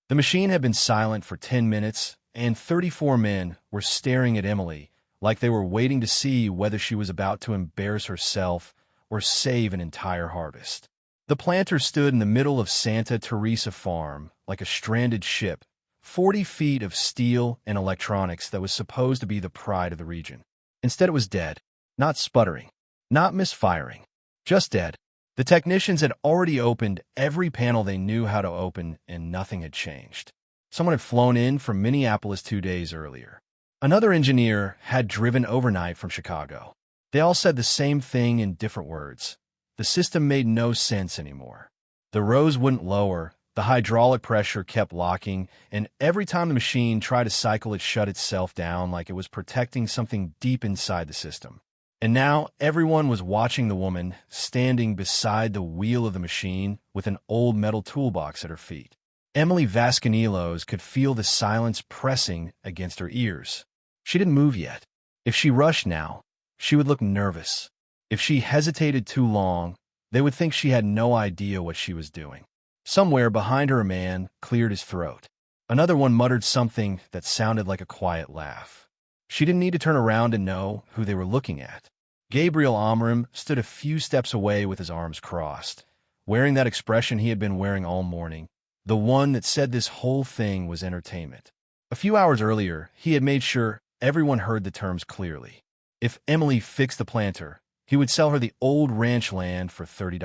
The machine had been silent for 10 minutes, and 34 men were staring at Emily like they were waiting to see whether she was about to embarrass herself or save an entire harvest. The planter stood in the middle of Santa Teresa Farm like a stranded ship, 40 feet of steel and electronics that was supposed to be the pride of the region. Instead, it was dead, not sputtering, not misfiring, just dead. The technicians had already opened every panel they knew how to open, and nothing had changed. Someone had flown in from Minneapolis 2 days earlier. Another engineer had driven overnight from Chicago. They all said the same thing in different words. The system made no sense anymore. The rows wouldn't lower, the hydraulic pressure kept locking, and every time the machine tried to cycle, it shut itself down like it was protecting something deep inside the system. And now everyone was watching the woman standing beside the wheel of the machine with an old metal toolbox at her feet. Emily Vasconelos could feel the silence pressing against her ears. She didn't move yet. If she rushed now, she would look nervous. If she hesitated too long, they would think she had no idea what she was doing. Somewhere behind her, a man cleared his throat. Another one muttered something that sounded like a quiet laugh. She didn't need to turn around to know who they were looking at. Gabriel Amram stood a few steps away with his arms crossed, wearing that expression he had been wearing all morning, the one that said this whole thing was entertainment. A few hours earlier, he had made sure everyone heard the terms clearly. If Emily fixed the planter, he would sell her the old ranch land for $30.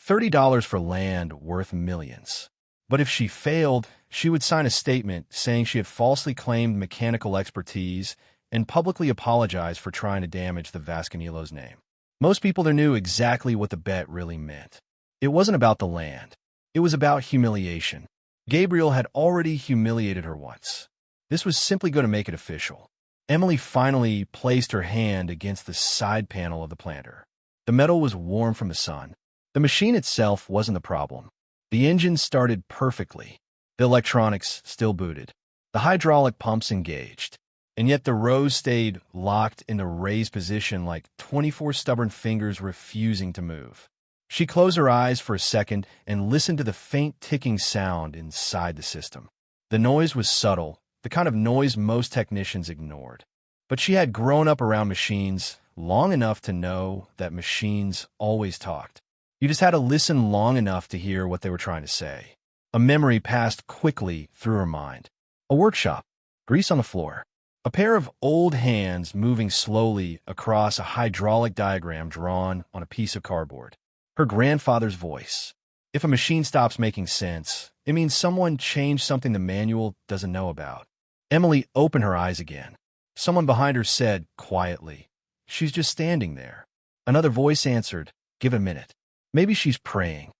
$30 for land worth millions. But if she failed, she would sign a statement saying she had falsely claimed mechanical expertise and publicly apologize for trying to damage the Vasconelos name. Most people there knew exactly what the bet really meant. It wasn't about the land. It was about humiliation. Gabriel had already humiliated her once. This was simply going to make it official. Emily finally placed her hand against the side panel of the planter. The metal was warm from the sun. The machine itself wasn't the problem. The engine started perfectly. The electronics still booted. The hydraulic pumps engaged. And yet the rows stayed locked in the raised position like 24 stubborn fingers refusing to move. She closed her eyes for a second and listened to the faint ticking sound inside the system. The noise was subtle, the kind of noise most technicians ignored. But she had grown up around machines long enough to know that machines always talked. You just had to listen long enough to hear what they were trying to say. A memory passed quickly through her mind. A workshop, grease on the floor, a pair of old hands moving slowly across a hydraulic diagram drawn on a piece of cardboard. Her grandfather's voice. If a machine stops making sense, it means someone changed something the manual doesn't know about. Emily opened her eyes again. Someone behind her said quietly, "She's just standing there." Another voice answered, "Give it a minute. Maybe she's praying."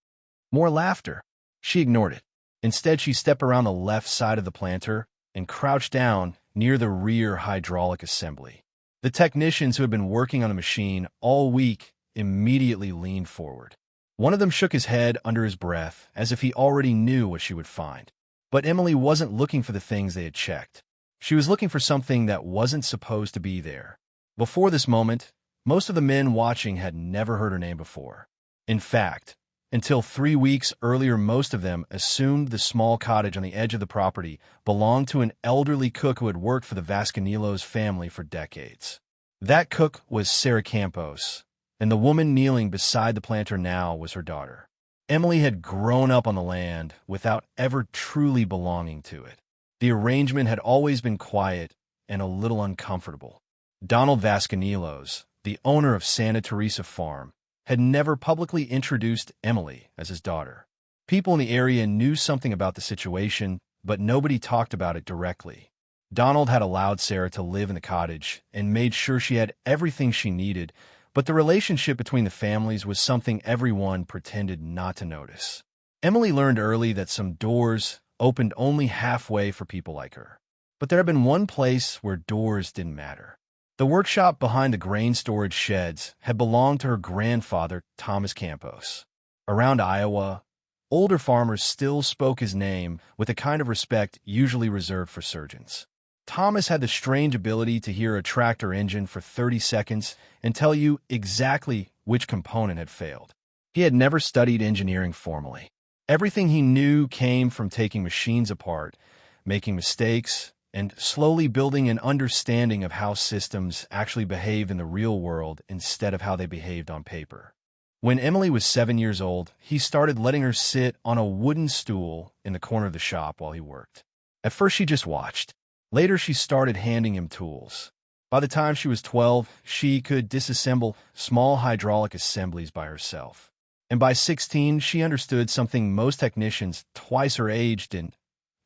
More laughter. She ignored it. Instead, she stepped around the left side of the planter and crouched down near the rear hydraulic assembly. The technicians who had been working on the machine all week immediately leaned forward. One of them shook his head under his breath as if he already knew what she would find. But Emily wasn't looking for the things they had checked. She was looking for something that wasn't supposed to be there. Before this moment, most of the men watching had never heard her name before. In fact, until 3 weeks earlier, most of them assumed the small cottage on the edge of the property belonged to an elderly cook who had worked for the Vasconelos family for decades. That cook was Sarah Campos, and the woman kneeling beside the planter now was her daughter. Emily had grown up on the land without ever truly belonging to it. The arrangement had always been quiet and a little uncomfortable. Donald Vasconelos, the owner of Santa Teresa Farm, had never publicly introduced Emily as his daughter. People in the area knew something about the situation, but nobody talked about it directly. Donald had allowed Sarah to live in the cottage and made sure she had everything she needed, but the relationship between the families was something everyone pretended not to notice. Emily learned early that some doors opened only halfway for people like her. But there had been one place where doors didn't matter. The workshop behind the grain storage sheds had belonged to her grandfather, Thomas Campos. Around Iowa, older farmers still spoke his name with the kind of respect usually reserved for surgeons. Thomas had the strange ability to hear a tractor engine for 30 seconds and tell you exactly which component had failed. He had never studied engineering formally. Everything he knew came from taking machines apart, making mistakes, and slowly building an understanding of how systems actually behave in the real world instead of how they behaved on paper. When Emily was 7 years old, he started letting her sit on a wooden stool in the corner of the shop while he worked. At first, she just watched. Later, she started handing him tools. By the time she was 12, she could disassemble small hydraulic assemblies by herself. And by 16, she understood something most technicians twice her age didn't.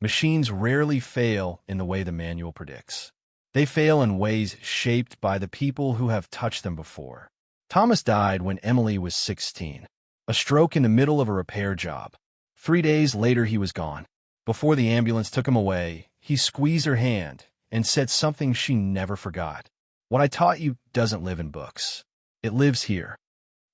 Machines rarely fail in the way the manual predicts. They fail in ways shaped by the people who have touched them before. Thomas died when Emily was 16. A stroke in the middle of a repair job. 3 days later, he was gone. Before the ambulance took him away, he squeezed her hand and said something she never forgot. "What I taught you doesn't live in books. It lives here."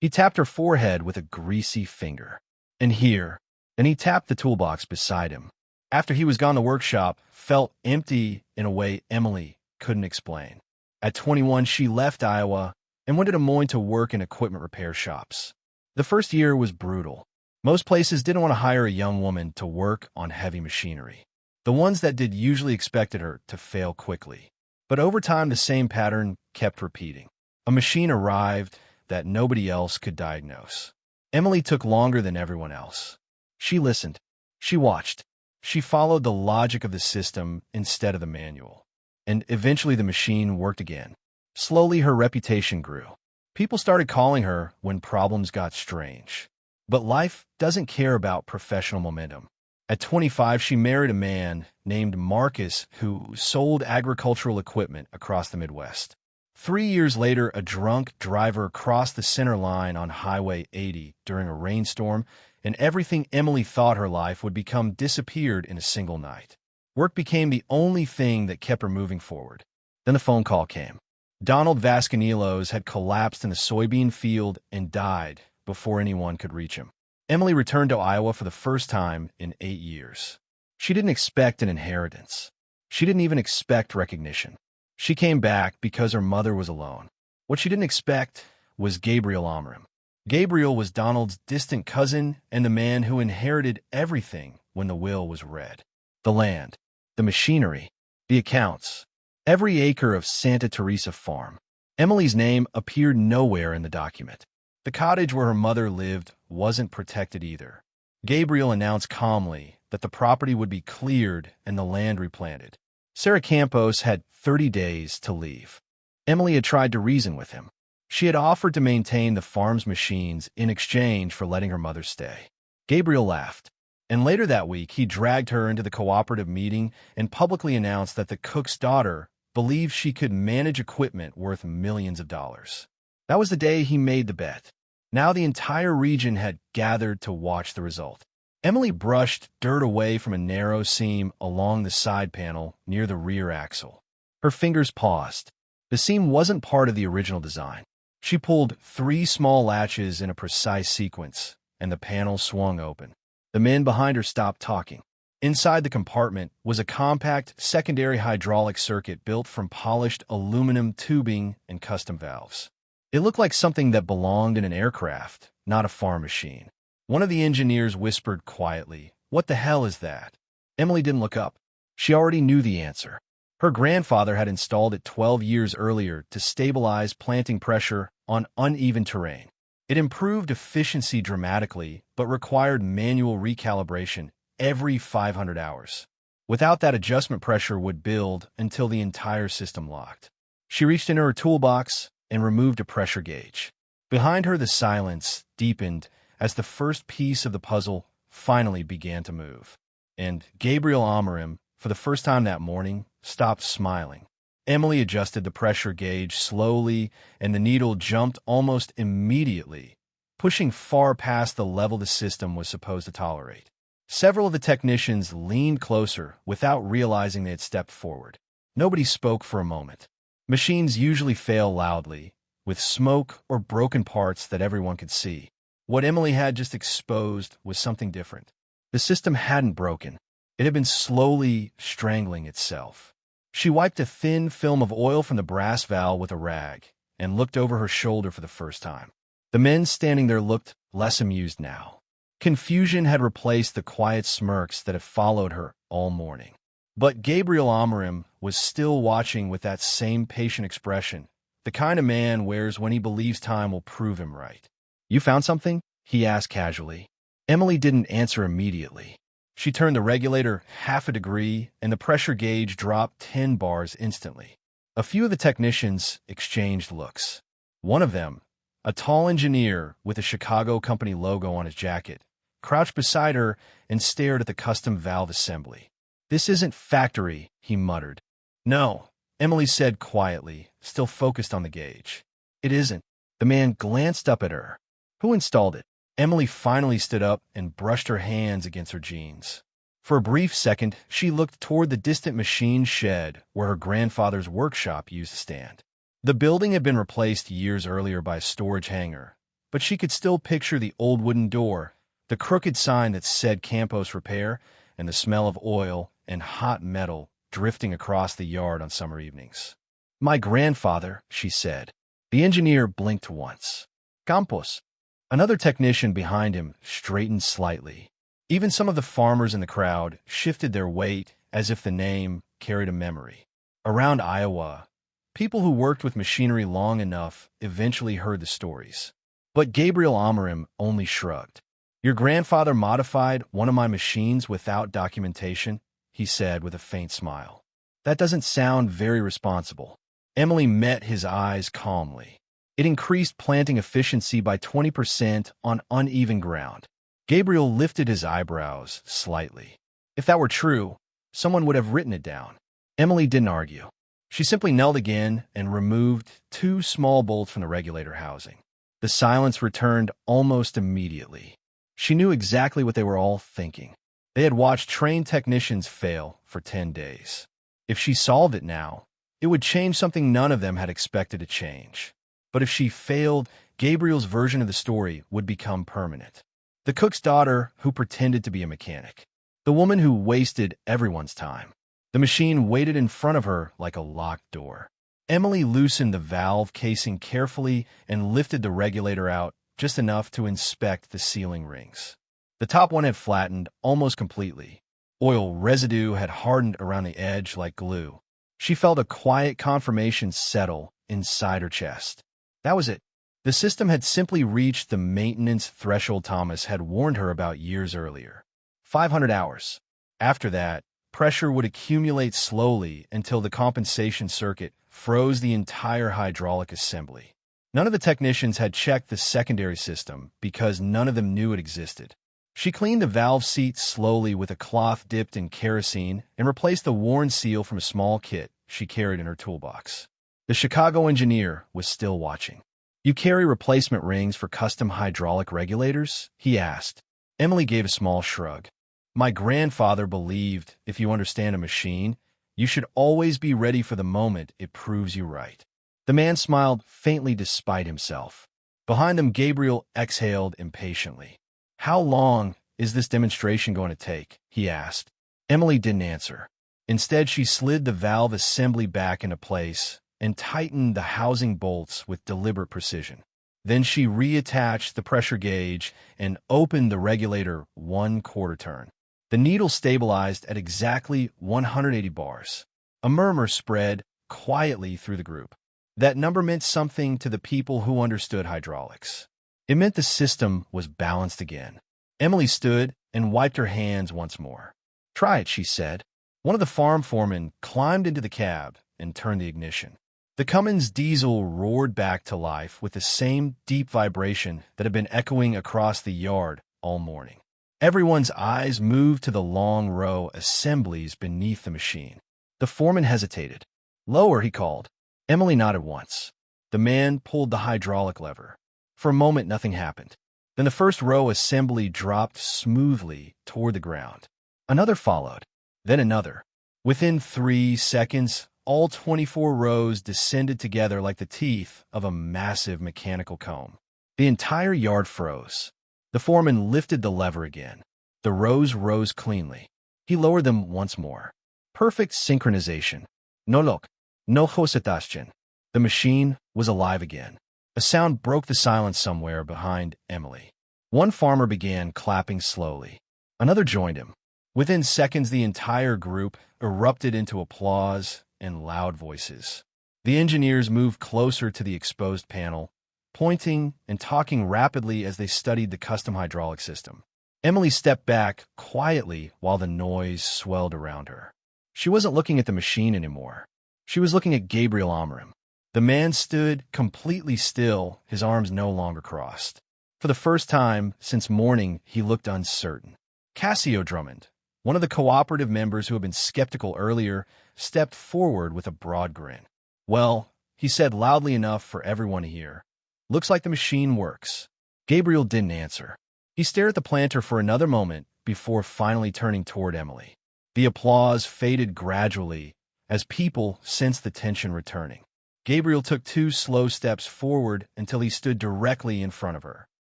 He tapped her forehead with a greasy finger. "And here." And he tapped the toolbox beside him. After he was gone, the workshop felt empty in a way Emily couldn't explain. At 21, she left Iowa and went to Des Moines to work in equipment repair shops. The first year was brutal. Most places didn't want to hire a young woman to work on heavy machinery. The ones that did usually expected her to fail quickly. But over time, the same pattern kept repeating. A machine arrived that nobody else could diagnose. Emily took longer than everyone else. She listened. She watched. She followed the logic of the system instead of the manual. And eventually the machine worked again. Slowly her reputation grew. People started calling her when problems got strange. But life doesn't care about professional momentum. At 25, she married a man named Marcus who sold agricultural equipment across the Midwest. 3 years later, a drunk driver crossed the center line on Highway 80 during a rainstorm, and everything Emily thought her life would become disappeared in a single night. Work became the only thing that kept her moving forward. Then the phone call came. Donald Vasconelos had collapsed in a soybean field and died before anyone could reach him. Emily returned to Iowa for the first time in 8 years. She didn't expect an inheritance. She didn't even expect recognition. She came back because her mother was alone. What she didn't expect was Gabriel Amram. Gabriel was Donald's distant cousin and the man who inherited everything when the will was read. The land, the machinery, the accounts, every acre of Santa Teresa farm. Emily's name appeared nowhere in the document. The cottage where her mother lived wasn't protected either. Gabriel announced calmly that the property would be cleared and the land replanted. Sarah Campos had 30 days to leave. Emily had tried to reason with him. She had offered to maintain the farm's machines in exchange for letting her mother stay. Gabriel laughed, and later that week he dragged her into the cooperative meeting and publicly announced that the cook's daughter believed she could manage equipment worth millions of dollars. That was the day he made the bet. Now the entire region had gathered to watch the result. Emily brushed dirt away from a narrow seam along the side panel near the rear axle. Her fingers paused. The seam wasn't part of the original design. She pulled 3 small latches in a precise sequence, and the panel swung open. The men behind her stopped talking. Inside the compartment was a compact secondary hydraulic circuit built from polished aluminum tubing and custom valves. It looked like something that belonged in an aircraft, not a farm machine. One of the engineers whispered quietly, "What the hell is that?" Emily didn't look up. She already knew the answer. Her grandfather had installed it 12 years earlier to stabilize planting pressure on uneven terrain. It improved efficiency dramatically, but required manual recalibration every 500 hours. Without that, adjustment pressure would build until the entire system locked. She reached into her toolbox and removed a pressure gauge. Behind her, the silence deepened as the first piece of the puzzle finally began to move. And Gabriel Amram, for the first time that morning, stopped smiling. Emily adjusted the pressure gauge slowly, and the needle jumped almost immediately, pushing far past the level the system was supposed to tolerate. Several of the technicians leaned closer without realizing they had stepped forward. Nobody spoke for a moment. Machines usually fail loudly, with smoke or broken parts that everyone could see. What Emily had just exposed was something different. The system hadn't broken. It had been slowly strangling itself. She wiped a thin film of oil from the brass valve with a rag and looked over her shoulder for the first time. The men standing there looked less amused now. Confusion had replaced the quiet smirks that had followed her all morning. But Gabriel Amarim was still watching with that same patient expression, the kind of man wears when he believes time will prove him right. "You found something?" he asked casually. Emily didn't answer immediately. She turned the regulator half a degree, and the pressure gauge dropped 10 bars instantly. A few of the technicians exchanged looks. One of them, a tall engineer with a Chicago company logo on his jacket, crouched beside her and stared at the custom valve assembly. "This isn't factory," he muttered. "No," Emily said quietly, still focused on the gauge. "It isn't." The man glanced up at her. "Who installed it?" Emily finally stood up and brushed her hands against her jeans. For a brief second, she looked toward the distant machine shed where her grandfather's workshop used to stand. The building had been replaced years earlier by a storage hangar, but she could still picture the old wooden door, the crooked sign that said Campos Repair, and the smell of oil and hot metal drifting across the yard on summer evenings. "My grandfather," she said. The engineer blinked once. "Campos." Another technician behind him straightened slightly. Even some of the farmers in the crowd shifted their weight as if the name carried a memory. Around Iowa, people who worked with machinery long enough eventually heard the stories. But Gabriel Amarim only shrugged. "Your grandfather modified one of my machines without documentation," he said with a faint smile. "That doesn't sound very responsible." Emily met his eyes calmly. "It increased planting efficiency by 20% on uneven ground." Gabriel lifted his eyebrows slightly. If that were true, someone would have written it down. Emily didn't argue. She simply knelt again and removed 2 small bolts from the regulator housing. The silence returned almost immediately. She knew exactly what they were all thinking. They had watched trained technicians fail for 10 days. If she solved it now, it would change something none of them had expected to change. But if she failed, Gabriel's version of the story would become permanent. The cook's daughter who pretended to be a mechanic. The woman who wasted everyone's time. The machine waited in front of her like a locked door. Emily loosened the valve casing carefully and lifted the regulator out just enough to inspect the sealing rings. The top one had flattened almost completely. Oil residue had hardened around the edge like glue. She felt a quiet confirmation settle inside her chest. That was it. The system had simply reached the maintenance threshold Thomas had warned her about years earlier. 500 hours. After that, pressure would accumulate slowly until the compensation circuit froze the entire hydraulic assembly. None of the technicians had checked the secondary system because none of them knew it existed. She cleaned the valve seat slowly with a cloth dipped in kerosene and replaced the worn seal from a small kit she carried in her toolbox. The Chicago engineer was still watching. "You carry replacement rings for custom hydraulic regulators?" he asked. Emily gave a small shrug. "My grandfather believed if you understand a machine, you should always be ready for the moment it proves you right." The man smiled faintly despite himself. Behind them, Gabriel exhaled impatiently. "How long is this demonstration going to take?" he asked. Emily didn't answer. Instead, she slid the valve assembly back into place and tightened the housing bolts with deliberate precision. Then she reattached the pressure gauge and opened the regulator 1/4 turn. The needle stabilized at exactly 180 bars. A murmur spread quietly through the group. That number meant something to the people who understood hydraulics. It meant the system was balanced again. Emily stood and wiped her hands once more. "Try it," she said. One of the farm foremen climbed into the cab and turned the ignition. The Cummins diesel roared back to life with the same deep vibration that had been echoing across the yard all morning. Everyone's eyes moved to the long row assemblies beneath the machine. The foreman hesitated. "Lower," he called. Emily nodded once. The man pulled the hydraulic lever. For a moment, nothing happened. Then the first row assembly dropped smoothly toward the ground. Another followed, then another. Within 3 seconds, all 24 rows descended together like the teeth of a massive mechanical comb. The entire yard froze. The foreman lifted the lever again. The rows rose cleanly. He lowered them once more. Perfect synchronization. No look, no hosetaschen. The machine was alive again. A sound broke the silence somewhere behind Emily. One farmer began clapping slowly. Another joined him. Within seconds, the entire group erupted into applause and loud voices. The engineers moved closer to the exposed panel, pointing and talking rapidly as they studied the custom hydraulic system. Emily stepped back quietly while the noise swelled around her. She wasn't looking at the machine anymore. She was looking at Gabriel Amram. The man stood completely still, his arms no longer crossed. For the first time since morning, he looked uncertain. Cassio Drummond, one of the cooperative members who had been skeptical earlier, stepped forward with a broad grin. "Well," he said loudly enough for everyone to hear, "looks like the machine works." Gabriel didn't answer. He stared at the planter for another moment before finally turning toward Emily. The applause faded gradually as people sensed the tension returning. Gabriel took 2 slow steps forward until he stood directly in front of her.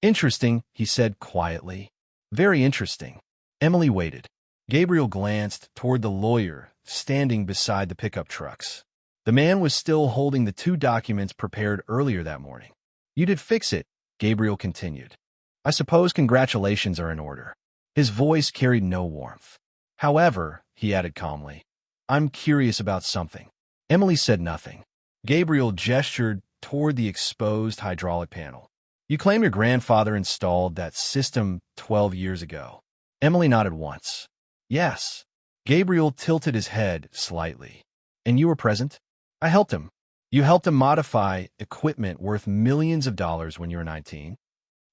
"Interesting," he said quietly. "Very interesting." Emily waited. Gabriel glanced toward the lawyer standing beside the pickup trucks. The man was still holding the 2 documents prepared earlier that morning. "You did fix it," Gabriel continued. "I suppose congratulations are in order." His voice carried no warmth. "However," he added calmly, "I'm curious about something." Emily said nothing. Gabriel gestured toward the exposed hydraulic panel. "You claim your grandfather installed that system 12 years ago." Emily nodded once. "Yes." Gabriel tilted his head slightly. "And you were present?" "I helped him." "You helped him modify equipment worth millions of dollars when you were 19?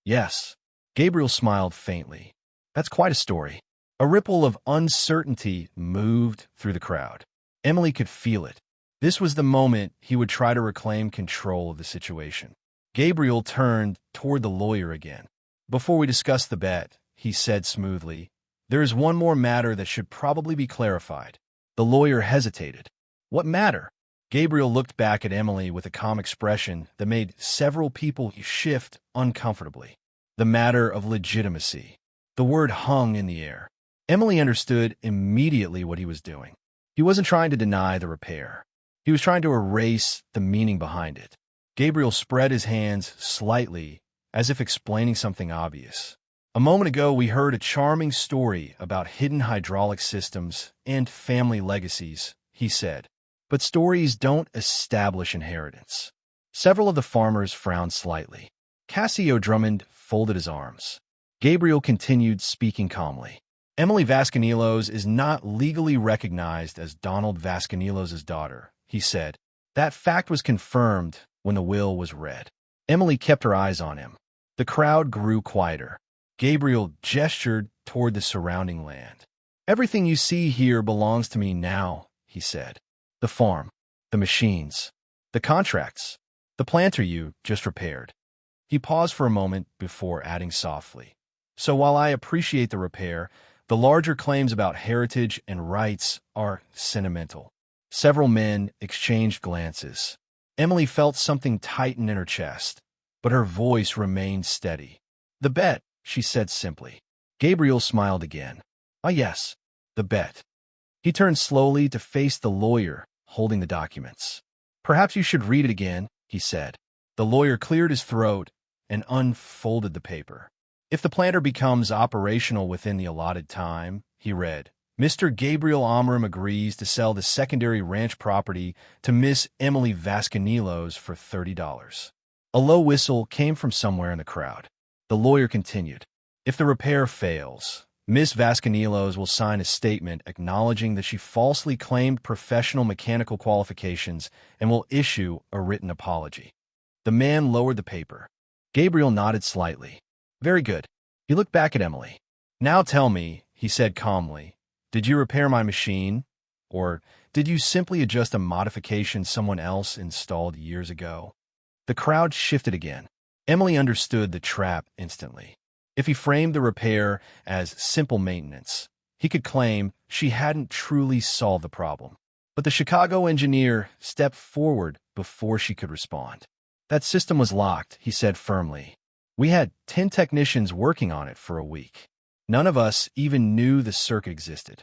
"Yes." Gabriel smiled faintly. "That's quite a story." A ripple of uncertainty moved through the crowd. Emily could feel it. This was the moment he would try to reclaim control of the situation. Gabriel turned toward the lawyer again. "Before we discuss the bet," he said smoothly, "there is one more matter that should probably be clarified." The lawyer hesitated. "What matter?" Gabriel looked back at Emily with a calm expression that made several people shift uncomfortably. "The matter of legitimacy." The word hung in the air. Emily understood immediately what he was doing. He wasn't trying to deny the repair. He was trying to erase the meaning behind it. Gabriel spread his hands slightly, as if explaining something obvious. "A moment ago, we heard a charming story about hidden hydraulic systems and family legacies," he said. "But stories don't establish inheritance." Several of the farmers frowned slightly. Cassio Drummond folded his arms. Gabriel continued, speaking calmly. "Emily Vasconelos is not legally recognized as Donald Vasconelos' daughter," he said. "That fact was confirmed when the will was read." Emily kept her eyes on him. The crowd grew quieter. Gabriel gestured toward the surrounding land. "Everything you see here belongs to me now," he said. "The farm, the machines, the contracts, the planter you just repaired." He paused for a moment before adding softly, "So while I appreciate the repair, the larger claims about heritage and rights are sentimental." Several men exchanged glances. Emily felt something tighten in her chest, but her voice remained steady. "The bet," she said simply. Gabriel smiled again. "Ah, yes, the bet." He turned slowly to face the lawyer, holding the documents. "Perhaps you should read it again," he said. The lawyer cleared his throat and unfolded the paper. "If the planter becomes operational within the allotted time," he read, "Mr. Gabriel Amram agrees to sell the secondary ranch property to Miss Emily Vasconelos for $30. A low whistle came from somewhere in the crowd. The lawyer continued, "If the repair fails, Miss Vasconelos will sign a statement acknowledging that she falsely claimed professional mechanical qualifications and will issue a written apology." The man lowered the paper. Gabriel nodded slightly. "Very good." He looked back at Emily. "Now tell me," he said calmly, "did you repair my machine? Or did you simply adjust a modification someone else installed years ago?" The crowd shifted again. Emily understood the trap instantly. If he framed the repair as simple maintenance, he could claim she hadn't truly solved the problem. But the Chicago engineer stepped forward before she could respond. "That system was locked," he said firmly. "We had 10 technicians working on it for a week. None of us even knew the circuit existed."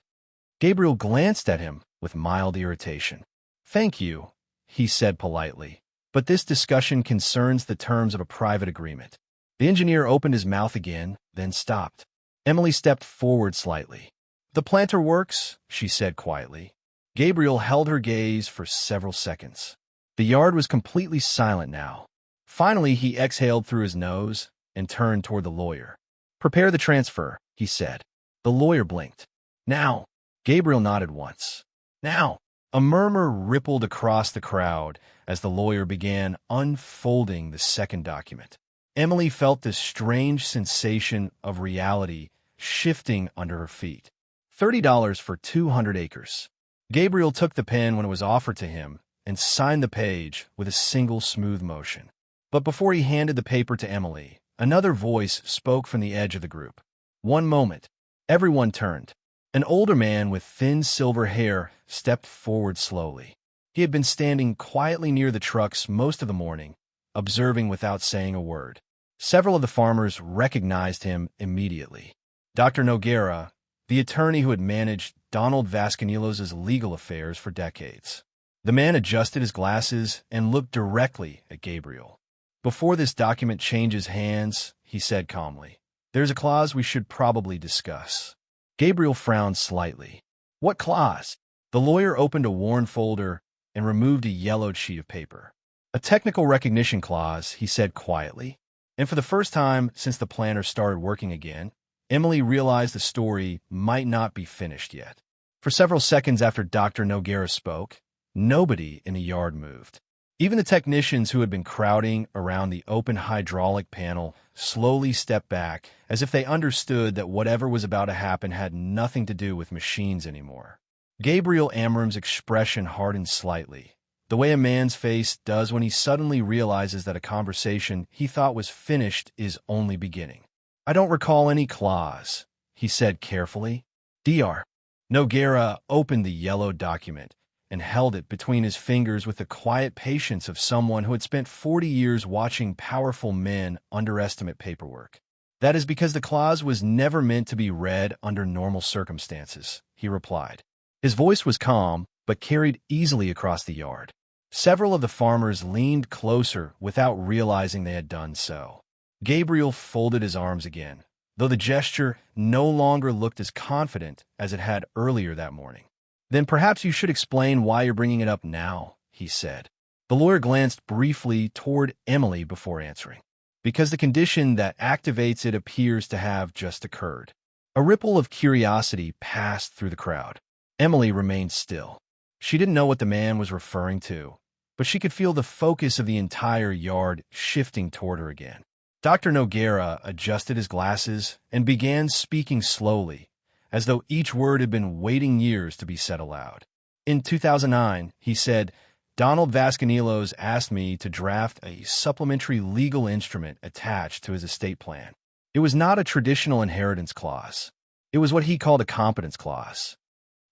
Gabriel glanced at him with mild irritation. "Thank you," he said politely, "but this discussion concerns the terms of a private agreement." The engineer opened his mouth again, then stopped. Emily stepped forward slightly. "The planter works," she said quietly. Gabriel held her gaze for several seconds. The yard was completely silent now. Finally, he exhaled through his nose and turned toward the lawyer. "Prepare the transfer," he said. The lawyer blinked. "Now." Gabriel nodded once. "Now." A murmur rippled across the crowd as the lawyer began unfolding the second document. Emily felt this strange sensation of reality shifting under her feet. $30 for 200 acres. Gabriel took the pen when it was offered to him and signed the page with a single smooth motion. But before he handed the paper to Emily, another voice spoke from the edge of the group. "One moment." Everyone turned. An older man with thin silver hair stepped forward slowly. He had been standing quietly near the trucks most of the morning, observing without saying a word. Several of the farmers recognized him immediately. Dr. Noguera, the attorney who had managed Donald Vasconelos' legal affairs for decades. The man adjusted his glasses and looked directly at Gabriel. "Before this document changes hands," he said calmly, "there's a clause we should probably discuss." Gabriel frowned slightly. "What clause?" The lawyer opened a worn folder and removed a yellowed sheet of paper. "A technical recognition clause," he said quietly. And for the first time since the planner started working again, Emily realized the story might not be finished yet. For several seconds after Dr. Noguera spoke, nobody in the yard moved. Even the technicians who had been crowding around the open hydraulic panel slowly stepped back, as if they understood that whatever was about to happen had nothing to do with machines anymore. Gabriel Amram's expression hardened slightly, the way a man's face does when he suddenly realizes that a conversation he thought was finished is only beginning. "I don't recall any clause," he said carefully. Dr. Noguera opened the yellow document and held it between his fingers with the quiet patience of someone who had spent 40 years watching powerful men underestimate paperwork. "That is because the clause was never meant to be read under normal circumstances," he replied. His voice was calm, but carried easily across the yard. Several of the farmers leaned closer without realizing they had done so. Gabriel folded his arms again, though the gesture no longer looked as confident as it had earlier that morning. "Then perhaps you should explain why you're bringing it up now," he said. The lawyer glanced briefly toward Emily before answering. "Because the condition that activates it appears to have just occurred." A ripple of curiosity passed through the crowd. Emily remained still. She didn't know what the man was referring to, but she could feel the focus of the entire yard shifting toward her again. Dr. Noguera adjusted his glasses and began speaking slowly, as though each word had been waiting years to be said aloud. "In 2009, he said, Donald Vasconelos asked me to draft a supplementary legal instrument attached to his estate plan. It was not a traditional inheritance clause. It was what he called a competence clause."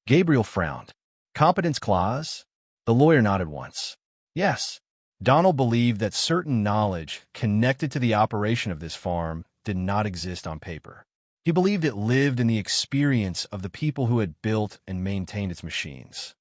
Gabriel frowned. "Competence clause?" The lawyer nodded once. "Yes." Donald believed that certain knowledge connected to the operation of this farm did not exist on paper. He believed it lived in the experience of the people who had built and maintained its machines.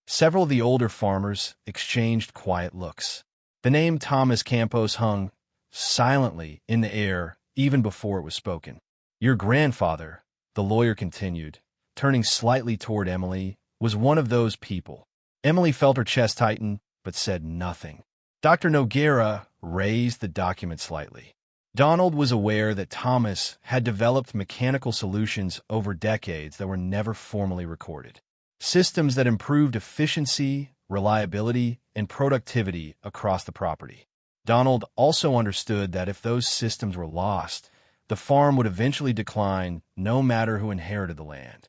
Several of the older farmers exchanged quiet looks. The name Thomas Campos hung silently in the air even before it was spoken. "Your grandfather," the lawyer continued, turning slightly toward Emily, "was one of those people." Emily felt her chest tighten, but said nothing. Dr. Noguera raised the document slightly. Donald was aware that Thomas had developed mechanical solutions over decades that were never formally recorded. Systems that improved efficiency, reliability, and productivity across the property. Donald also understood that if those systems were lost, the farm would eventually decline no matter who inherited the land.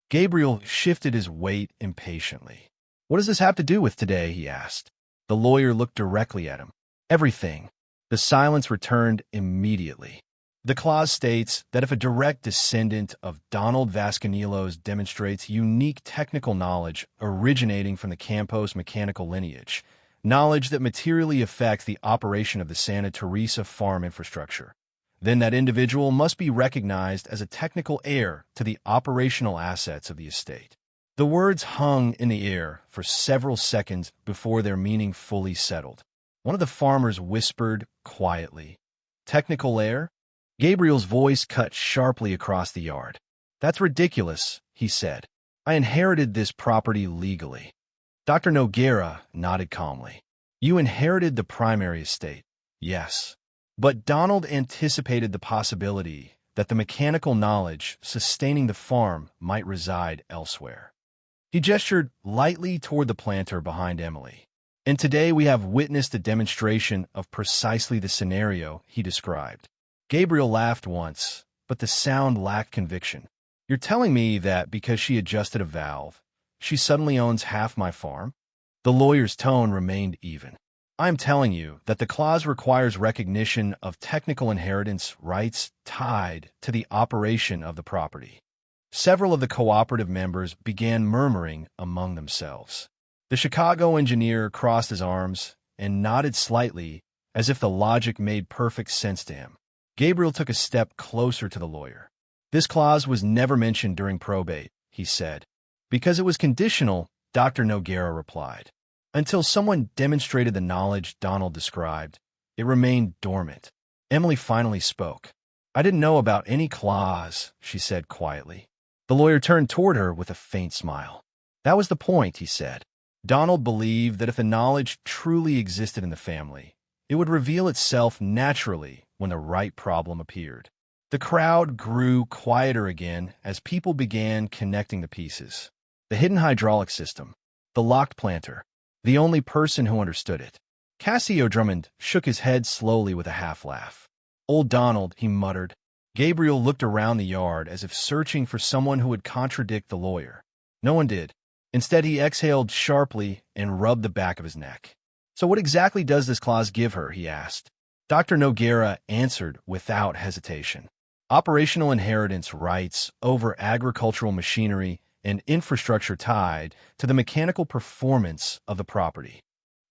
Gabriel shifted his weight impatiently. "What does this have to do with today?" he asked. The lawyer looked directly at him. "Everything." The silence returned immediately. "The clause states that if a direct descendant of Donald Vasconelos demonstrates unique technical knowledge originating from the Campos mechanical lineage, knowledge that materially affects the operation of the Santa Teresa farm infrastructure, then that individual must be recognized as a technical heir to the operational assets of the estate." The words hung in the air for several seconds before their meaning fully settled. One of the farmers whispered quietly, Technical error? Gabriel's voice cut sharply across the yard. That's ridiculous, he said. I inherited this property legally. Dr. Noguera nodded calmly. You inherited the primary estate. Yes. But Donald anticipated the possibility that the mechanical knowledge sustaining the farm might reside elsewhere. He gestured lightly toward the planter behind Emily. And today we have witnessed a demonstration of precisely the scenario he described. Gabriel laughed once, but the sound lacked conviction. You're telling me that because she adjusted a valve, she suddenly owns half my farm? The lawyer's tone remained even. I'm telling you that the clause requires recognition of technical inheritance rights tied to the operation of the property. Several of the cooperative members began murmuring among themselves. The Chicago engineer crossed his arms and nodded slightly as if the logic made perfect sense to him. Gabriel took a step closer to the lawyer. This clause was never mentioned during probate, he said. Because it was conditional, Dr. Noguera replied. Until someone demonstrated the knowledge Donald described, it remained dormant. Emily finally spoke. I didn't know about any clause, she said quietly. The lawyer turned toward her with a faint smile. That was the point, he said. Donald believed that if the knowledge truly existed in the family, it would reveal itself naturally when the right problem appeared. The crowd grew quieter again as people began connecting the pieces. The hidden hydraulic system, the locked planter, the only person who understood it. Cassio Drummond shook his head slowly with a half-laugh. Old Donald, he muttered. Gabriel looked around the yard as if searching for someone who would contradict the lawyer. No one did. Instead, he exhaled sharply and rubbed the back of his neck. So what exactly does this clause give her, he asked. Dr. Noguera answered without hesitation. Operational inheritance rights over agricultural machinery and infrastructure tied to the mechanical performance of the property.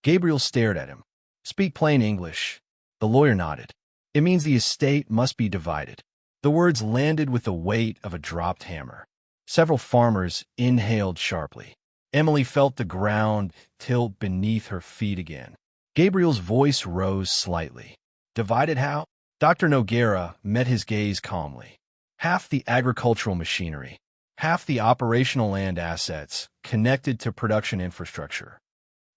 Gabriel stared at him. Speak plain English. The lawyer nodded. It means the estate must be divided. The words landed with the weight of a dropped hammer. Several farmers inhaled sharply. Emily felt the ground tilt beneath her feet again. Gabriel's voice rose slightly. Divided how? Dr. Noguera met his gaze calmly. Half the agricultural machinery, half the operational land assets connected to production infrastructure.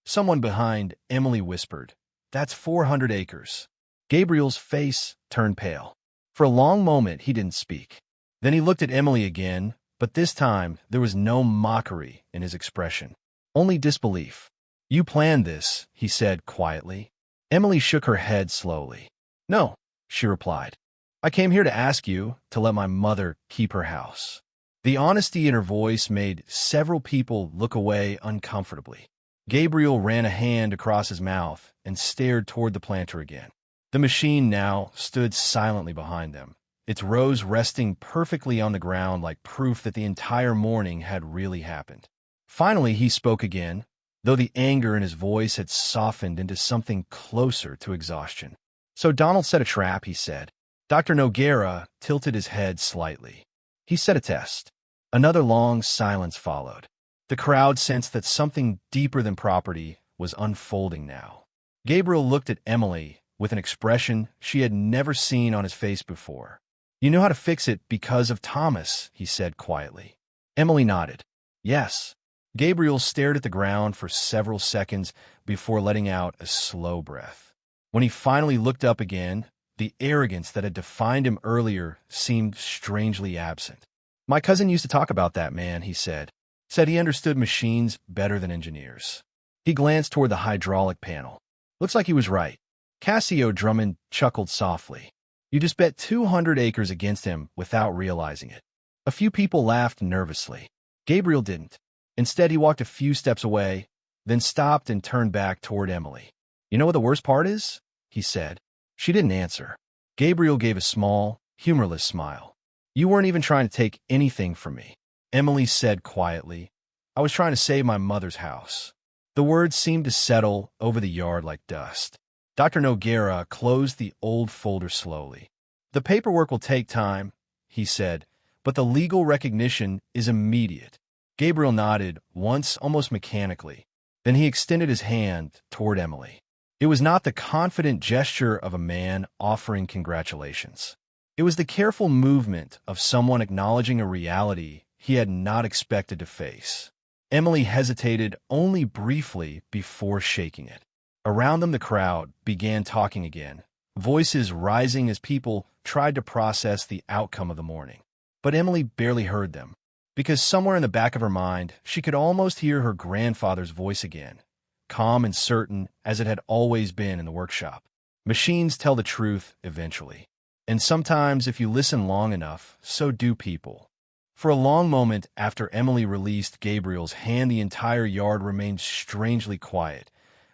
Someone behind Emily whispered, That's 400 acres. Gabriel's face turned pale. For a long moment, he didn't speak. Then he looked at Emily again, but this time there was no mockery in his expression, only disbelief. You planned this, he said quietly. Emily shook her head slowly. No, she replied. I came here to ask you to let my mother keep her house. The honesty in her voice made several people look away uncomfortably. Gabriel ran a hand across his mouth and stared toward the planter again. The machine now stood silently behind them, its rows resting perfectly on the ground like proof that the entire morning had really happened. Finally, he spoke again, though the anger in his voice had softened into something closer to exhaustion. So Donald set a trap, he said. Dr. Noguera tilted his head slightly. He set a test. Another long silence followed. The crowd sensed that something deeper than property was unfolding now. Gabriel looked at Emily with an expression she had never seen on his face before. You know how to fix it because of Thomas, he said quietly. Emily nodded. Yes. Gabriel stared at the ground for several seconds before letting out a slow breath. When he finally looked up again, the arrogance that had defined him earlier seemed strangely absent. My cousin used to talk about that man, he said. Said he understood machines better than engineers. He glanced toward the hydraulic panel. Looks like he was right. Cassio Drummond chuckled softly. You just bet 200 acres against him without realizing it. A few people laughed nervously. Gabriel didn't. Instead, he walked a few steps away, then stopped and turned back toward Emily. You know what the worst part is? He said. She didn't answer. Gabriel gave a small, humorless smile. You weren't even trying to take anything from me. Emily said quietly, I was trying to save my mother's house. The words seemed to settle over the yard like dust. Dr. Noguera closed the old folder slowly. The paperwork will take time, he said, but the legal recognition is immediate. Gabriel nodded once almost mechanically. Then he extended his hand toward Emily. It was not the confident gesture of a man offering congratulations. It was the careful movement of someone acknowledging a reality he had not expected to face. Emily hesitated only briefly before shaking it. Around them, the crowd began talking again, voices rising as people tried to process the outcome of the morning. But Emily barely heard them, because somewhere in the back of her mind, she could almost hear her grandfather's voice again, calm and certain as it had always been in the workshop. Machines tell the truth eventually. And sometimes, if you listen long enough, so do people. For a long moment after Emily released Gabriel's hand, the entire yard remained strangely quiet,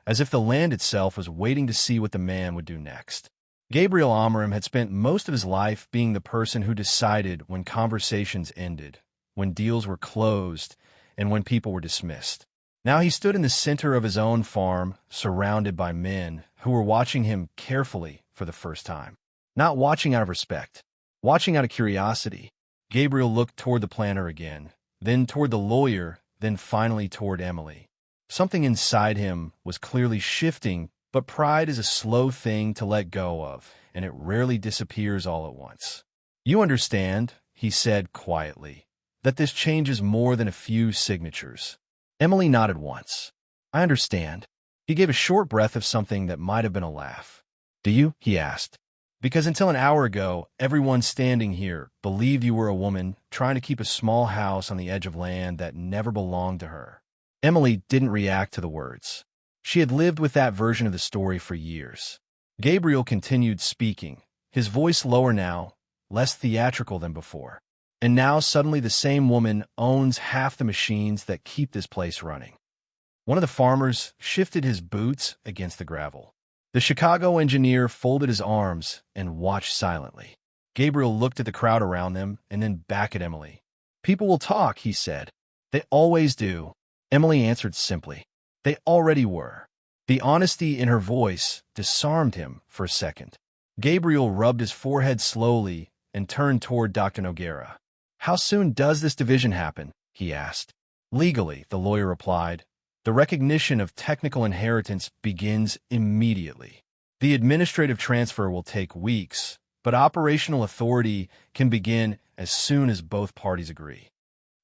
as if the land itself was waiting to see what the man would do next. Gabriel Amram had spent most of his life being the person who decided when conversations ended, when deals were closed, and when people were dismissed. Now he stood in the center of his own farm, surrounded by men who were watching him carefully for the first time. Not watching out of respect, watching out of curiosity. Gabriel looked toward the planter again, then toward the lawyer, then finally toward Emily. Something inside him was clearly shifting, but pride is a slow thing to let go of, and it rarely disappears all at once. "You understand," he said quietly, "that this changes more than a few signatures." Emily nodded once. "I understand." He gave a short breath of something that might have been a laugh. "Do you?" he asked. "Because until an hour ago, everyone standing here believed you were a woman trying to keep a small house on the edge of land that never belonged to her." Emily didn't react to the words. She had lived with that version of the story for years. Gabriel continued speaking, his voice lower now, less theatrical than before. "And now suddenly the same woman owns half the machines that keep this place running." One of the farmers shifted his boots against the gravel. The Chicago engineer folded his arms and watched silently. Gabriel looked at the crowd around them and then back at Emily. "People will talk," he said. "They always do." Emily answered simply. They already were. The honesty in her voice disarmed him for a second. Gabriel rubbed his forehead slowly and turned toward Dr. Noguera. "How soon does this division happen?" he asked. "Legally," the lawyer replied. "The recognition of technical inheritance begins immediately. The administrative transfer will take weeks, but operational authority can begin as soon as both parties agree."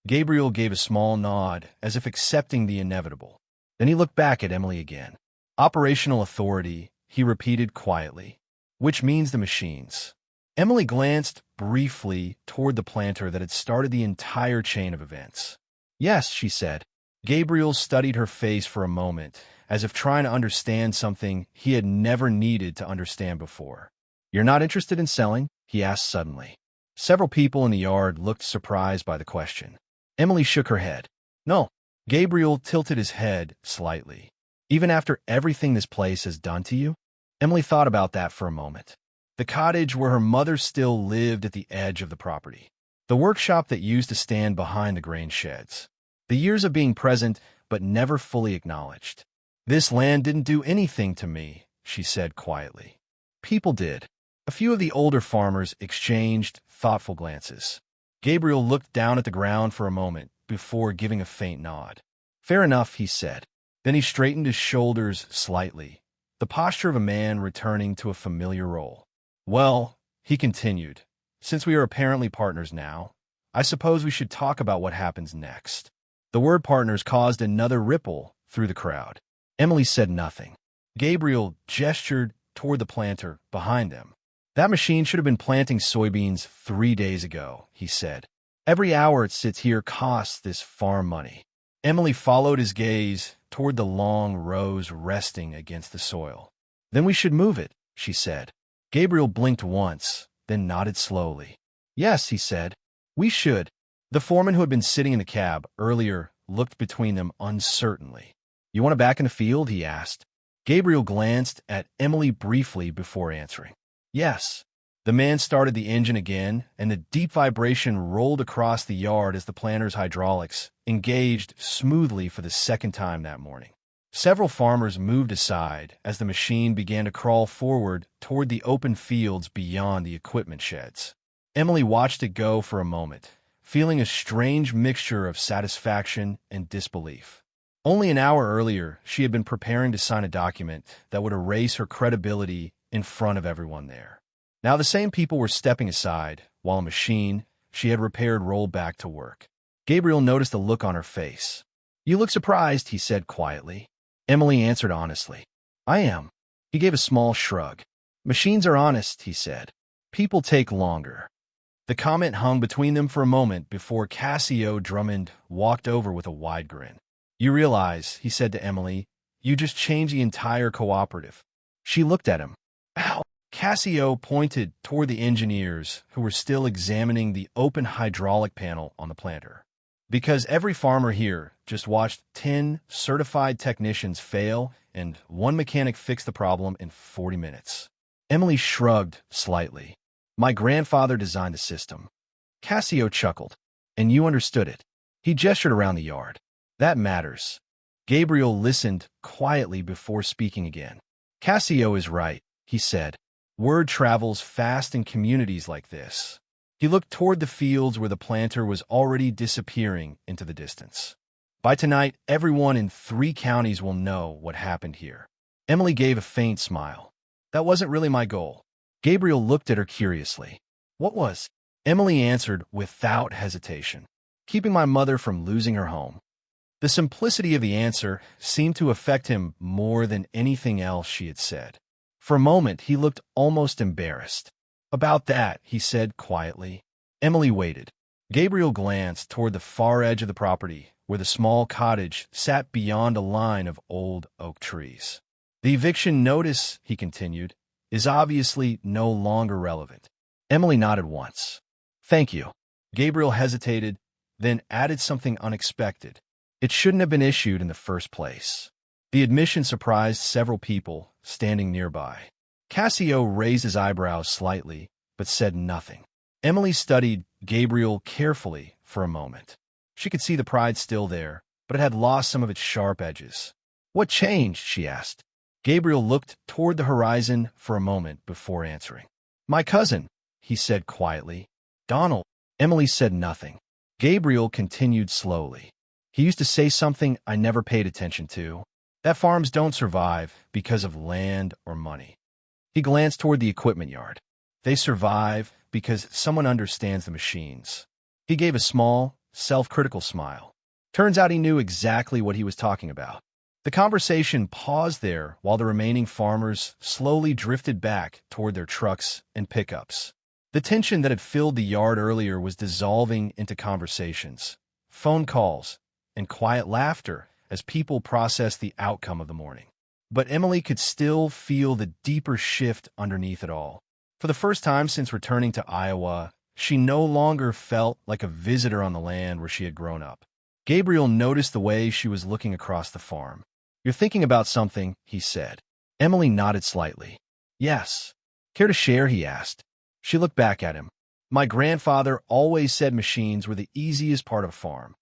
Gabriel gave a small nod, as if accepting the inevitable. Then he looked back at Emily again. "Operational authority," he repeated quietly, "which means the machines." Emily glanced briefly toward the planter that had started the entire chain of events. "Yes," she said. Gabriel studied her face for a moment, as if trying to understand something he had never needed to understand before. "You're not interested in selling?" he asked suddenly. Several people in the yard looked surprised by the question. Emily shook her head. "No." Gabriel tilted his head slightly. "Even after everything this place has done to you?" Emily thought about that for a moment. The cottage where her mother still lived at the edge of the property. The workshop that used to stand behind the grain sheds. The years of being present but never fully acknowledged. "This land didn't do anything to me," she said quietly. "People did." A few of the older farmers exchanged thoughtful glances. Gabriel looked down at the ground for a moment before giving a faint nod. "Fair enough," he said. Then he straightened his shoulders slightly, the posture of a man returning to a familiar role. "Well," he continued, "since we are apparently partners now, I suppose we should talk about what happens next." The word partners caused another ripple through the crowd. Emily said nothing. Gabriel gestured toward the planter behind them. "That machine should have been planting soybeans 3 days ago," he said. "Every hour it sits here costs this farm money." Emily followed his gaze toward the long rows resting against the soil. "Then we should move it," she said. Gabriel blinked once, then nodded slowly. "Yes," he said, "we should." The foreman who had been sitting in the cab earlier looked between them uncertainly. "You want it back in the field?" he asked. Gabriel glanced at Emily briefly before answering. "Yes." The man started the engine again, and the deep vibration rolled across the yard as the planter's hydraulics engaged smoothly for the second time that morning. Several farmers moved aside as the machine began to crawl forward toward the open fields beyond the equipment sheds. Emily watched it go for a moment, feeling a strange mixture of satisfaction and disbelief. Only an hour earlier, she had been preparing to sign a document that would erase her credibility in front of everyone there. Now the same people were stepping aside, while a machine she had repaired rolled back to work. Gabriel noticed the look on her face. "You look surprised," he said quietly. Emily answered honestly. "I am." He gave a small shrug. "Machines are honest," he said. "People take longer." The comment hung between them for a moment before Cassio Drummond walked over with a wide grin. "You realize," he said to Emily, "you just changed the entire cooperative." She looked at him. "Ow." Cassio pointed toward the engineers who were still examining the open hydraulic panel on the planter. "Because every farmer here just watched 10 certified technicians fail and one mechanic fix the problem in 40 minutes. Emily shrugged slightly. "My grandfather designed the system." Cassio chuckled. "And you understood it." He gestured around the yard. "That matters." Gabriel listened quietly before speaking again. "Cassio is right," he said. "Word travels fast in communities like this." He looked toward the fields where the planter was already disappearing into the distance. "By tonight, everyone in 3 counties will know what happened here." Emily gave a faint smile. "That wasn't really my goal." Gabriel looked at her curiously. "What was?" Emily answered without hesitation. "Keeping my mother from losing her home." The simplicity of the answer seemed to affect him more than anything else she had said. For a moment, he looked almost embarrassed. "About that," he said quietly. Emily waited. Gabriel glanced toward the far edge of the property, where the small cottage sat beyond a line of old oak trees. "The eviction notice," he continued, "is obviously no longer relevant." Emily nodded once. "Thank you." Gabriel hesitated, then added something unexpected. "It shouldn't have been issued in the first place." The admission surprised several people standing nearby. Cassio raised his eyebrows slightly, but said nothing. Emily studied Gabriel carefully for a moment. She could see the pride still there, but it had lost some of its sharp edges. "What changed?" she asked. Gabriel looked toward the horizon for a moment before answering. "My cousin," he said quietly. "Donald." Emily said nothing. Gabriel continued slowly. "He used to say something I never paid attention to. That farms don't survive because of land or money." He glanced toward the equipment yard. "They survive because someone understands the machines." He gave a small, self-critical smile. Turns out he knew exactly what he was talking about. The conversation paused there while the remaining farmers slowly drifted back toward their trucks and pickups. The tension that had filled the yard earlier was dissolving into conversations, phone calls, and quiet laughter as people processed the outcome of the morning. But Emily could still feel the deeper shift underneath it all. For the first time since returning to Iowa, she no longer felt like a visitor on the land where she had grown up. Gabriel noticed the way she was looking across the farm. "You're thinking about something," he said. Emily nodded slightly. "Yes." "Care to share?" he asked. She looked back at him. "My grandfather always said machines were the easiest part of a farm."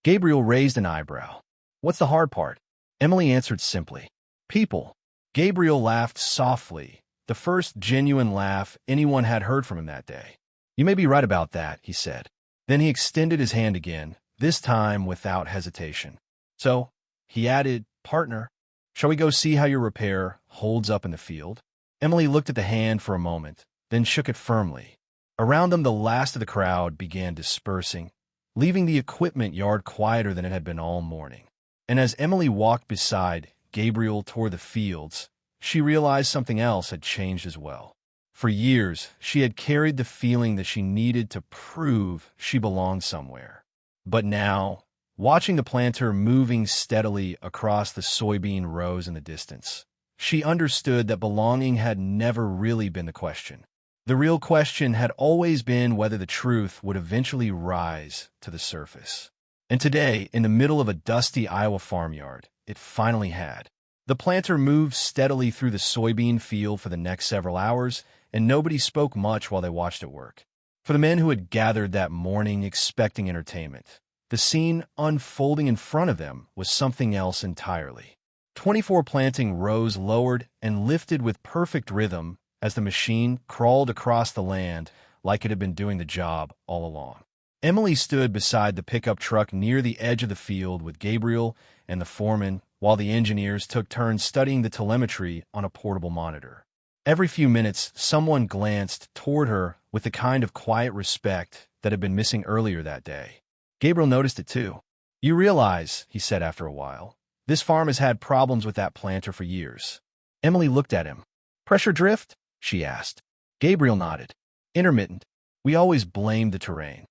Gabriel raised an eyebrow. "What's the hard part?" Emily answered simply. "People." Gabriel laughed softly, the first genuine laugh anyone had heard from him that day. "You may be right about that," he said. Then he extended his hand again, this time without hesitation. "So," he added, "partner, shall we go see how your repair holds up in the field?" Emily looked at the hand for a moment, then shook it firmly. Around them, the last of the crowd began dispersing, leaving the equipment yard quieter than it had been all morning. And as Emily walked beside Gabriel toward the fields, she realized something else had changed as well. For years, she had carried the feeling that she needed to prove she belonged somewhere. But now, watching the planter moving steadily across the soybean rows in the distance, she understood that belonging had never really been the question. The real question had always been whether the truth would eventually rise to the surface. And today, in the middle of a dusty Iowa farmyard, it finally had. The planter moved steadily through the soybean field for the next several hours, and nobody spoke much while they watched it work. For the men who had gathered that morning expecting entertainment, the scene unfolding in front of them was something else entirely. 24 planting rows lowered and lifted with perfect rhythm as the machine crawled across the land like it had been doing the job all along. Emily stood beside the pickup truck near the edge of the field with Gabriel and the foreman, while the engineers took turns studying the telemetry on a portable monitor. Every few minutes, someone glanced toward her with the kind of quiet respect that had been missing earlier that day. Gabriel noticed it too. "You realize," he said after a while, "this farm has had problems with that planter for years." Emily looked at him. "Pressure drift?" she asked. Gabriel nodded. "Intermittent. We always blamed the terrain."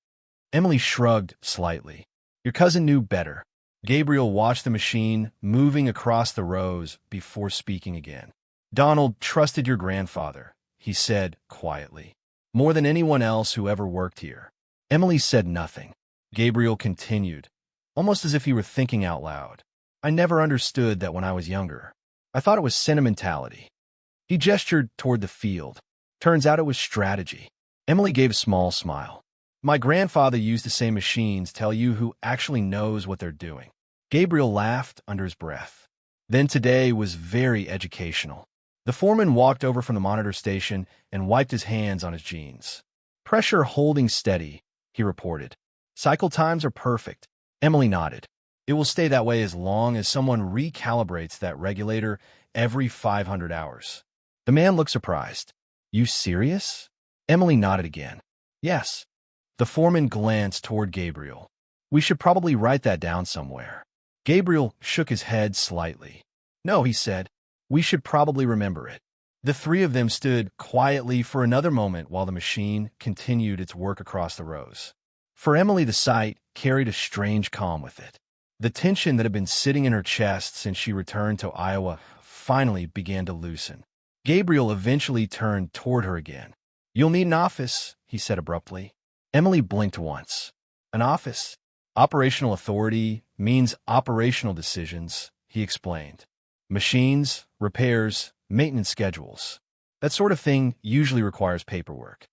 Emily shrugged slightly. "Your cousin knew better." Gabriel watched the machine moving across the rows before speaking again. "Donald trusted your grandfather," he said quietly, "more than anyone else who ever worked here." Emily said nothing. Gabriel continued, almost as if he were thinking out loud. "I never understood that when I was younger. I thought it was sentimentality." He gestured toward the field. "Turns out it was strategy." Emily gave a small smile. "My grandfather used to say machines tell you who actually knows what they're doing." Gabriel laughed under his breath. Then today was very educational. The foreman walked over from the monitor station and wiped his hands on his jeans. "Pressure holding steady," he reported. "Cycle times are perfect." Emily nodded. "It will stay that way as long as someone recalibrates that regulator every 500 hours. The man looked surprised. "You serious?" Emily nodded again. "Yes." The foreman glanced toward Gabriel. "We should probably write that down somewhere." Gabriel shook his head slightly. "No," he said. "We should probably remember it." The three of them stood quietly for another moment while the machine continued its work across the rows. For Emily, the sight carried a strange calm with it. The tension that had been sitting in her chest since she returned to Iowa finally began to loosen. Gabriel eventually turned toward her again. "You'll need an office," he said abruptly. Emily blinked once. "An office? Operational authority means operational decisions," he explained. "Machines, repairs, maintenance schedules. That sort of thing usually requires paperwork."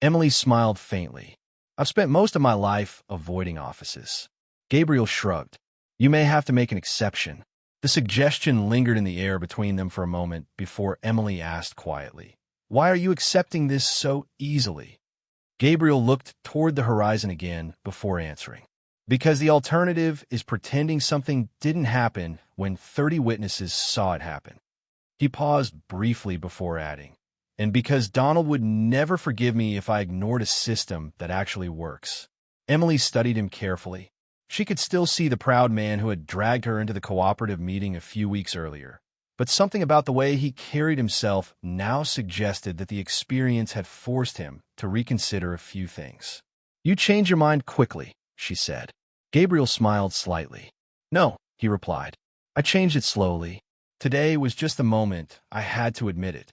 Emily smiled faintly. "I've spent most of my life avoiding offices." Gabriel shrugged. "You may have to make an exception." The suggestion lingered in the air between them for a moment before Emily asked quietly, "Why are you accepting this so easily?" Gabriel looked toward the horizon again before answering. "Because the alternative is pretending something didn't happen when 30 witnesses saw it happen." He paused briefly before adding, "And because Donald would never forgive me if I ignored a system that actually works." Emily studied him carefully. She could still see the proud man who had dragged her into the cooperative meeting a few weeks earlier. But something about the way he carried himself now suggested that the experience had forced him to reconsider a few things. "You change your mind quickly," she said. Gabriel smiled slightly. "No," he replied. "I changed it slowly. Today was just a moment I had to admit it."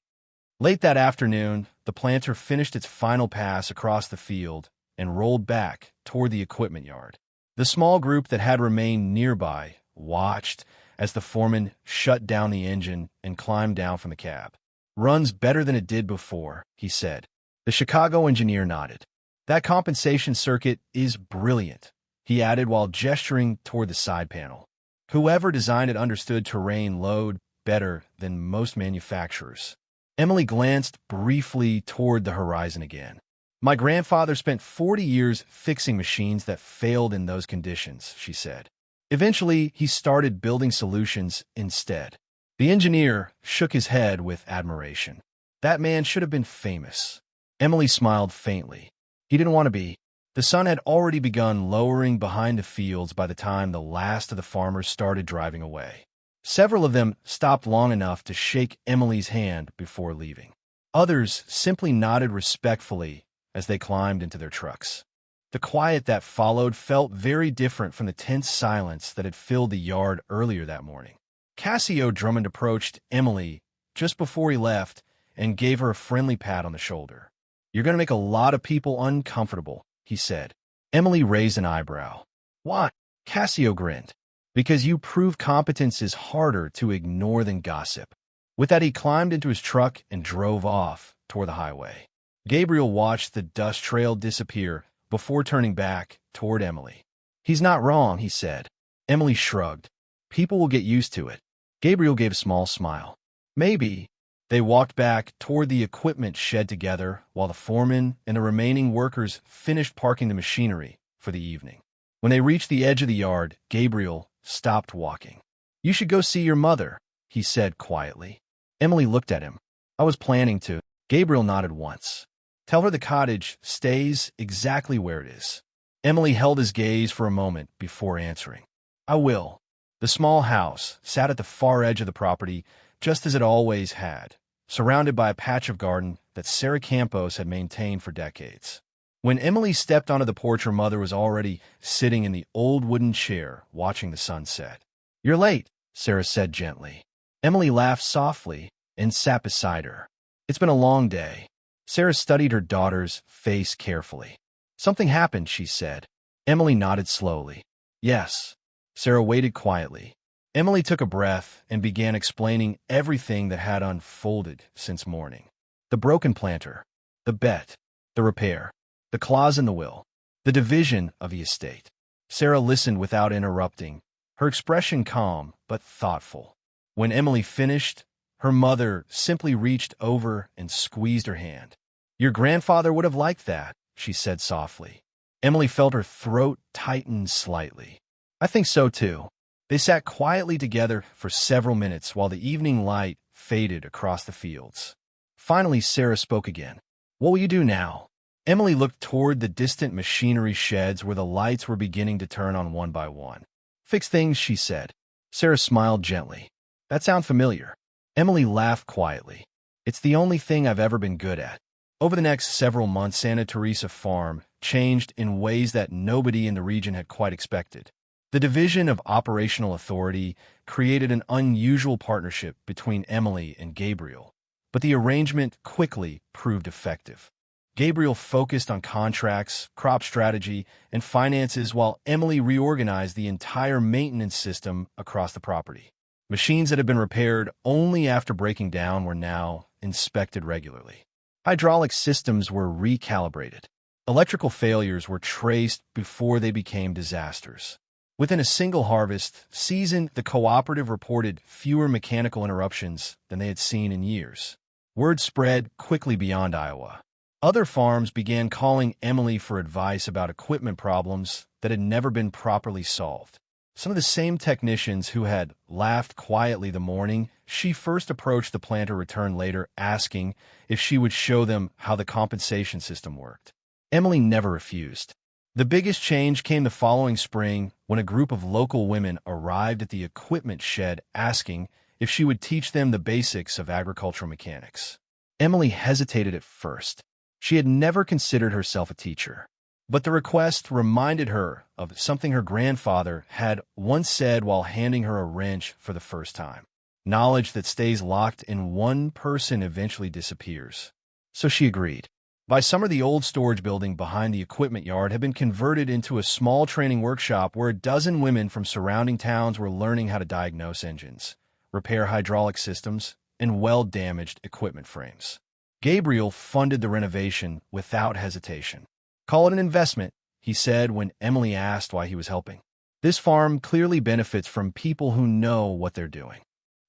Late that afternoon, the planter finished its final pass across the field and rolled back toward the equipment yard. The small group that had remained nearby watched as the foreman shut down the engine and climbed down from the cab. "Runs better than it did before," he said. The Chicago engineer nodded. "That compensation circuit is brilliant," he added while gesturing toward the side panel. "Whoever designed it understood terrain load better than most manufacturers." Emily glanced briefly toward the horizon again. "My grandfather spent 40 years fixing machines that failed in those conditions," she said. Eventually, he started building solutions instead. The engineer shook his head with admiration. "That man should have been famous." Emily smiled faintly. "He didn't want to be." The sun had already begun lowering behind the fields by the time the last of the farmers started driving away. Several of them stopped long enough to shake Emily's hand before leaving. Others simply nodded respectfully as they climbed into their trucks. The quiet that followed felt very different from the tense silence that had filled the yard earlier that morning. Cassio Drummond approached Emily just before he left and gave her a friendly pat on the shoulder. "You're going to make a lot of people uncomfortable," he said. Emily raised an eyebrow. "Why?" Cassio grinned. "Because you prove competence is harder to ignore than gossip." With that, he climbed into his truck and drove off toward the highway. Gabriel watched the dust trail disappear before turning back toward Emily. "He's not wrong," he said. Emily shrugged. "People will get used to it." Gabriel gave a small smile. "Maybe." They walked back toward the equipment shed together while the foreman and the remaining workers finished parking the machinery for the evening. When they reached the edge of the yard, Gabriel stopped walking. "You should go see your mother," he said quietly. Emily looked at him. "I was planning to." Gabriel nodded once. "Tell her the cottage stays exactly where it is." Emily held his gaze for a moment before answering. "I will." The small house sat at the far edge of the property, just as it always had, surrounded by a patch of garden that Sarah Campos had maintained for decades. When Emily stepped onto the porch, her mother was already sitting in the old wooden chair, watching the sunset. "You're late," Sarah said gently. Emily laughed softly and sat beside her. "It's been a long day." Sarah studied her daughter's face carefully. "Something happened," she said. Emily nodded slowly. "Yes." Sarah waited quietly. Emily took a breath and began explaining everything that had unfolded since morning. The broken planter, the bet, the repair, the clause in the will, the division of the estate. Sarah listened without interrupting, her expression calm but thoughtful. When Emily finished, her mother simply reached over and squeezed her hand. "Your grandfather would have liked that," she said softly. Emily felt her throat tighten slightly. "I think so too." They sat quietly together for several minutes while the evening light faded across the fields. Finally, Sarah spoke again. "What will you do now?" Emily looked toward the distant machinery sheds where the lights were beginning to turn on one by one. "Fix things," she said. Sarah smiled gently. "That sounds familiar." Emily laughed quietly. "It's the only thing I've ever been good at." Over the next several months, Santa Teresa Farm changed in ways that nobody in the region had quite expected. The division of operational authority created an unusual partnership between Emily and Gabriel, but the arrangement quickly proved effective. Gabriel focused on contracts, crop strategy, and finances, while Emily reorganized the entire maintenance system across the property. Machines that had been repaired only after breaking down were now inspected regularly. Hydraulic systems were recalibrated. Electrical failures were traced before they became disasters. Within a single harvest season, the cooperative reported fewer mechanical interruptions than they had seen in years. Word spread quickly beyond Iowa. Other farms began calling Emily for advice about equipment problems that had never been properly solved. Some of the same technicians who had laughed quietly the morning she first approached the planter returned later, asking if she would show them how the compensation system worked. Emily never refused. The biggest change came the following spring when a group of local women arrived at the equipment shed asking if she would teach them the basics of agricultural mechanics. Emily hesitated at first. She had never considered herself a teacher. But the request reminded her of something her grandfather had once said while handing her a wrench for the first time. Knowledge that stays locked in one person eventually disappears. So she agreed. By summer, the old storage building behind the equipment yard had been converted into a small training workshop where a dozen women from surrounding towns were learning how to diagnose engines, repair hydraulic systems, and weld-damaged equipment frames. Gabriel funded the renovation without hesitation. "Call it an investment," he said when Emily asked why he was helping. "This farm clearly benefits from people who know what they're doing."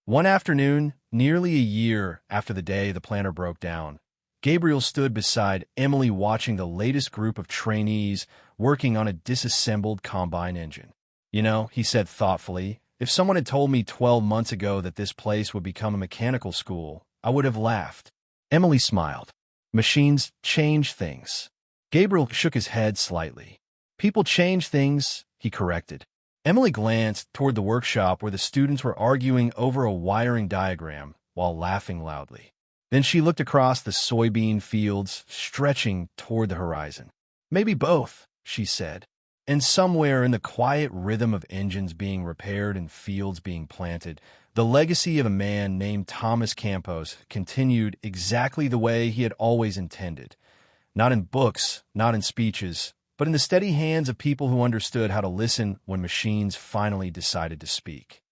One afternoon, nearly a year after the day the planter broke down, Gabriel stood beside Emily watching the latest group of trainees working on a disassembled combine engine. "You know," he said thoughtfully, "if someone had told me 12 months ago that this place would become a mechanical school, I would have laughed." Emily smiled. "Machines change things." Gabriel shook his head slightly. "People change things," he corrected. Emily glanced toward the workshop where the students were arguing over a wiring diagram while laughing loudly. Then she looked across the soybean fields stretching toward the horizon. "Maybe both," she said. And somewhere in the quiet rhythm of engines being repaired and fields being planted, the legacy of a man named Thomas Campos continued exactly the way he had always intended. Not in books, not in speeches, but in the steady hands of people who understood how to listen when machines finally decided to speak.